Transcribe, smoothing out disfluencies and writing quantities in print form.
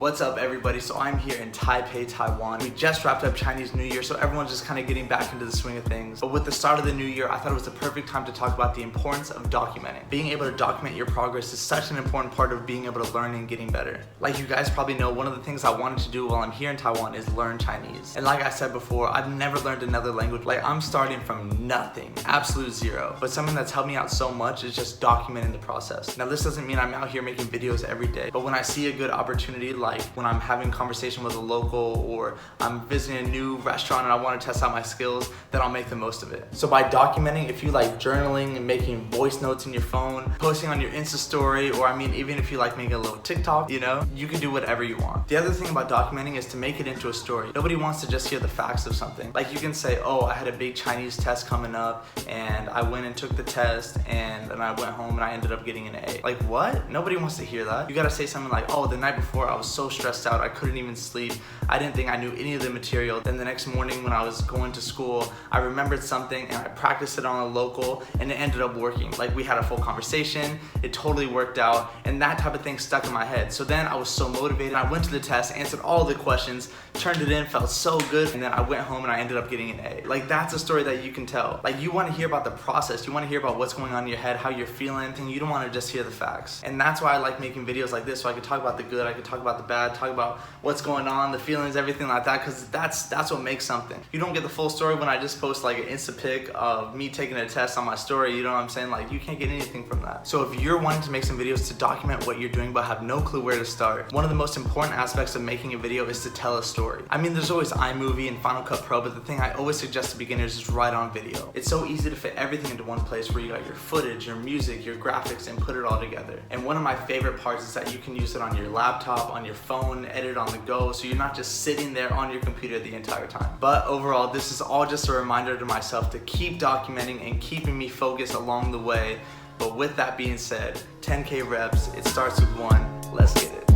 What's up everybody? So I'm here in Taipei, Taiwan. We just wrapped up Chinese New Year, so everyone's just kind of getting back into the swing of things. But with the start of the new year, I thought it was the perfect time to talk about the importance of documenting. Being able to document your progress is such an important part of being able to learn and getting better. Like you guys probably know, one of the things I wanted to do while I'm here in Taiwan is learn Chinese. And like I said before, I've never learned another language. Like I'm starting from nothing, absolute zero. But something that's helped me out so much is just documenting the process. Now this doesn't mean I'm out here making videos every day, but when I see a good opportunity, like when I'm having conversation with a local or I'm visiting a new restaurant and I want to test out my skills, then I'll make the most of it. So by documenting, if you like journaling and making voice notes in your phone, posting on your Insta story, or even if you like making a little TikTok, you can do whatever you want. The other thing about documenting is to make it into a story. Nobody wants to just hear the facts of something. Like you can say, oh, I had a big Chinese test coming up and I went and took the test and then I went home and I ended up getting an A. Like what? Nobody wants to hear that. You gotta say something like, oh, the night before I was so stressed out, I couldn't even sleep. I didn't think I knew any of the material. Then the next morning when I was going to school, I remembered something and I practiced it on a local and it ended up working. Like we had a full conversation, it totally worked out, and that type of thing stuck in my head. So then I was so motivated. I went to the test, answered all the questions, turned it in, felt so good, and then I went home and I ended up getting an A. Like that's a story that you can tell. Like you want to hear about the process, you want to hear about what's going on in your head, how you're feeling, and you don't want to just hear the facts. And that's why I like making videos like this, so I can talk about the good, I can talk about the bad, talk about what's going on, the feelings, everything like that, because that's what makes something. You don't get the full story when I just post like an Insta pic of me taking a test on my story, you know what I'm saying? Like you can't get anything from that. So if you're wanting to make some videos to document what you're doing but have no clue where to start, one of the most important aspects of making a video is to tell a story. I mean, there's always iMovie and Final Cut Pro, but the thing I always suggest to beginners is write on video. It's so easy to fit everything into one place where you got your footage, your music, your graphics, and put it all together. And one of my favorite parts is that you can use it on your laptop, on your phone, edit on the go, so you're not just sitting there on your computer the entire time. But overall, this is all just a reminder to myself to keep documenting and keeping me focused along the way. But with that being said, 10K reps, it starts with one. Let's get it.